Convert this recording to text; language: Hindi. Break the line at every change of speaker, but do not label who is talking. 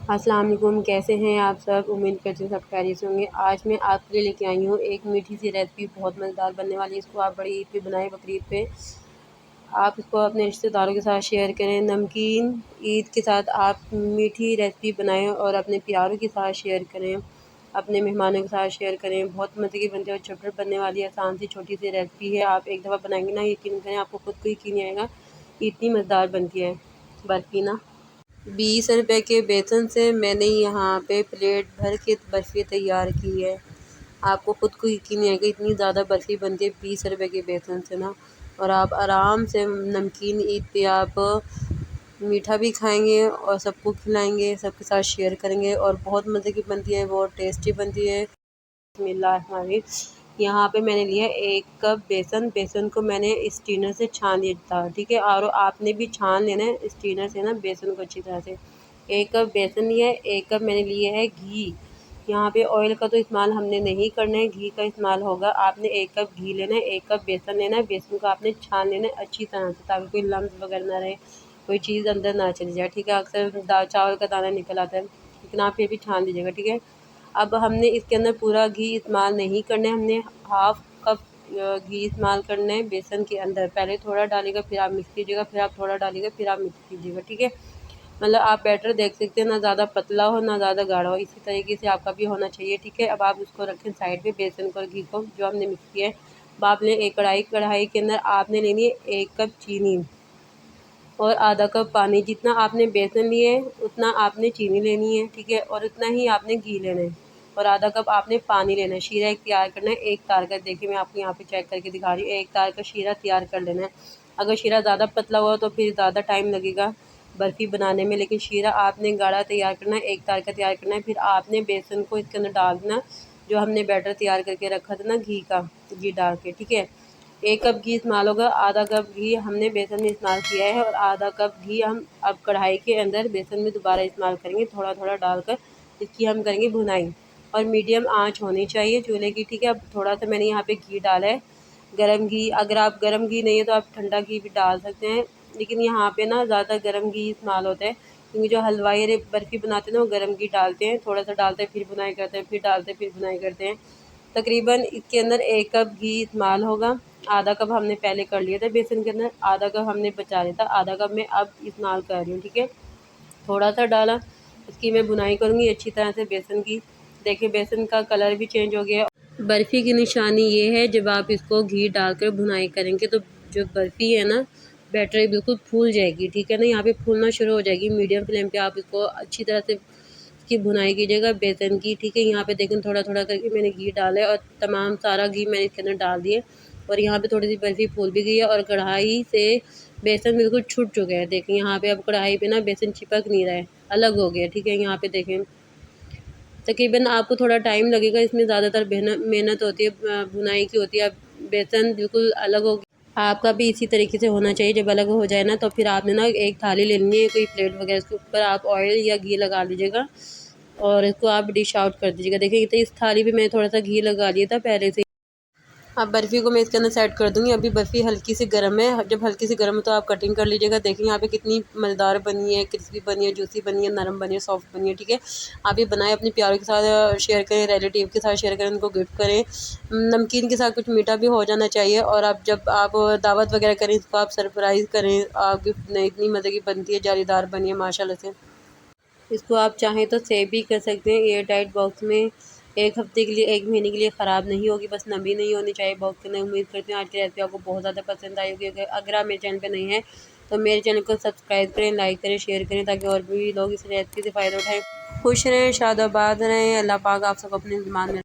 अस्सलाम वालेकुम, कैसे हैं आप सब। उम्मीद करती हूँ सब खैरियत से होंगे। आज मैं आपके लिए लेके आई हूँ एक मीठी सी रेसिपी, बहुत मज़ेदार बनने वाली है। इसको आप बड़ी ईद पे बनाएं, बकरीद पे आप इसको अपने रिश्तेदारों के साथ शेयर करें। नमकीन ईद के साथ आप मीठी रेसिपी बनाएं और अपने प्यारों के साथ शेयर करें, अपने मेहमानों के साथ शेयर करें। बहुत मज़े की बनती है और झटपट बनने वाली आसान सी छोटी सी रेसिपी है। आप एक दफ़ा बनाएंगे ना, यकीन करें आपको खुद को यकीन नहीं आएगा, इतनी मज़ेदार बनती है बर्फ़ी ना। 20 रुपए के बेसन से मैंने यहाँ पे प्लेट भर के बर्फ़ी तैयार की है। आपको ख़ुद को यकीन नहीं आएगा, इतनी ज़्यादा बर्फ़ी बनती है 20 रुपए के बेसन से ना। और आप आराम से नमकीन ईद पे आप मीठा भी खाएंगे और सबको खिलाएंगे, सबके साथ शेयर करेंगे और बहुत मज़े की बनती है, बहुत टेस्टी बनती है। बिस्मिल्लाहिर्रहमानिर्रहीम। यहाँ पे मैंने लिया 1 कप बेसन को मैंने स्टीनर से छान लिया था, ठीक है। और आपने भी छान लेना है स्टीनर से ना बेसन को अच्छी तरह से। 1 कप बेसन लिया है, 1 कप मैंने लिया है घी। यहाँ पे ऑयल का तो इस्तेमाल हमने नहीं करना है, घी का इस्तेमाल होगा। आपने 1 कप घी लेना है, 1 कप बेसन लेना है। बेसन को आपने छान लेना है अच्छी तरह से, ताकि कोई लम्स वगैरह ना रहे, कोई चीज़ अंदर ना चली जाए, ठीक है। अक्सर चावल का दाना निकल आता है, लेकिन आप फिर भी छान लीजिएगा, ठीक है। अब हमने इसके अंदर पूरा घी इस्तेमाल नहीं करना है, हमने हाफ़ कप घी इस्तेमाल करना है बेसन के अंदर। पहले थोड़ा डालिएगा, फिर आप मिक्स कीजिएगा, फिर आप थोड़ा डालिएगा, फिर आप मिक्स कीजिएगा, ठीक है। मतलब आप बैटर देख सकते हैं, ना ज़्यादा पतला हो ना ज़्यादा गाढ़ा हो, इसी तरीके से आपका भी होना चाहिए, ठीक है। अब आप उसको रखें साइड पे, बेसन को और घी को जो हमने मिक्स किया है। अब आपने एक कढ़ाई के अंदर आपने लेनी है 1 कप चीनी और आधा कप पानी। जितना आपने बेसन लिए है उतना आपने चीनी लेनी है, ठीक है। और उतना ही आपने घी लेना है और आधा कप आपने पानी लेना है। शीरा एक तैयार करना है, एक तार का, देखिए मैं आपको यहाँ पे चेक करके दिखा रही हूँ, एक तार का शीरा तैयार कर लेना है। अगर शीरा ज़्यादा पतला हुआ तो फिर ज़्यादा टाइम लगेगा बर्फ़ी बनाने में, लेकिन शीरा आपने गाढ़ा तैयार करना है, एक तार का तैयार करना है। फिर आपने बेसन को इसके अंदर डाल देना, जो हमने बैटर तैयार करके रखा था ना घी का, घी डाल के, ठीक है। 1 कप घी इस्तेमाल होगा, आधा कप घी हमने बेसन में इस्तेमाल किया है और आधा कप घी हम अब कढ़ाई के अंदर बेसन में दोबारा इस्तेमाल करेंगे, थोड़ा थोड़ा डालकर इसकी हम करेंगे भुनाई। और मीडियम आंच होनी चाहिए चूल्हे की, ठीक है। अब थोड़ा सा मैंने यहाँ पे घी डाला है, गरम घी। अगर आप गरम घी नहीं है तो आप ठंडा घी भी डाल सकते हैं, लेकिन यहाँ पे ना ज़्यादा गरम घी इस्तेमाल होता है, क्योंकि जो हलवाई अरे बर्फ़ी बनाते हैं ना वो गरम घी डालते हैं, थोड़ा सा डालते हैं फिर भुनाई करते हैं, फिर डालते हैं फिर भुनाई करते हैं। तकरीबन इसके अंदर 1 कप घी इस्तेमाल होगा। आधा कप हमने पहले कर लिया था बेसन के अंदर, आधा कप हमने बचा लिया था, आधा कप मैं अब इस्तेमाल कर रही हूँ, ठीक है। थोड़ा सा डाला, इसकी मैं भुनाई करूँगी अच्छी तरह से बेसन की। देखिए बेसन का कलर भी चेंज हो गया। बर्फ़ी की निशानी ये है, जब आप इसको घी डालकर भुनाई करेंगे तो जो बर्फ़ी है ना बैटर बिल्कुल फूल जाएगी, ठीक है ना। यहाँ पे फूलना शुरू हो जाएगी। मीडियम फ्लेम पे आप इसको अच्छी तरह से इसकी भुनाई कीजिएगा बेसन की, ठीक है। यहाँ पे देखें थोड़ा थोड़ा करके मैंने घी डाला है और तमाम सारा घी मैंने इसके अंदर डाल दिए और यहाँ पे थोड़ी सी बर्फ़ी फूल भी गई है और कढ़ाई से बेसन बिल्कुल छूट चुका है। देखें यहाँ पे अब कढ़ाई पे ना बेसन चिपक नहीं रहा है, अलग हो गया, ठीक है। यहाँ पे देखें तकरीबन आपको थोड़ा टाइम लगेगा, इसमें ज़्यादातर मेहनत होती है, भुनाई की होती है। अब बेसन बिल्कुल अलग हो गया, आपका भी इसी तरीके से होना चाहिए। जब अलग हो जाए ना तो फिर आपने ना एक थाली लेनी है, कोई प्लेट वगैरह, उसके ऊपर आप ऑयल या घी लगा लीजिएगा और इसको आप डिश आउट कर दीजिएगा। देखिए तो इस थाली पे मैंने थोड़ा सा घी लगा लिया था पहले से। अब बर्फ़ी को मैं इसके अंदर सेट कर दूँगी। अभी बर्फ़ी हल्की सी गर्म है, जब हल्की सी गर्म हो तो आप कटिंग कर लीजिएगा। देखिए यहाँ पे कितनी मज़ेदार बनी है, क्रिस्पी बनी है, जूसी बनी है, नरम बनी है, सॉफ्ट बनी है, ठीक है। आप ये बनाएं, अपने प्यारों के साथ शेयर करें, रिलेटिव के साथ शेयर करें, उनको गिफ्ट करें। नमकीन के साथ कुछ मीठा भी हो जाना चाहिए। और अब जब आप दावत वगैरह करें इसको आप सरप्राइज़ करें, आप गिफ्ट नहीं, इतनी मज़े की बनती है, जालीदार बनी है माशाल्लाह से। इसको आप चाहें तो सेव भी कर सकते हैं एयर टाइट बॉक्स में। 1 हफ़्ते के लिए, 1 महीने के लिए ख़राब नहीं होगी, बस नमी नहीं होनी चाहिए बॉक्स के अंदर। उम्मीद करती हूँ आज की रेसिपी आपको बहुत ज़्यादा पसंद आई होगी। अगर आप मेरे चैनल पे नहीं हैं तो मेरे चैनल को सब्सक्राइब करें, लाइक करें, शेयर करें, ताकि और भी लोग इस रेसिपी से फ़ायदा उठाएँ। खुश रहें, शादाबाद रहें। अल्लाह पाक आप सबको अपने ईमान में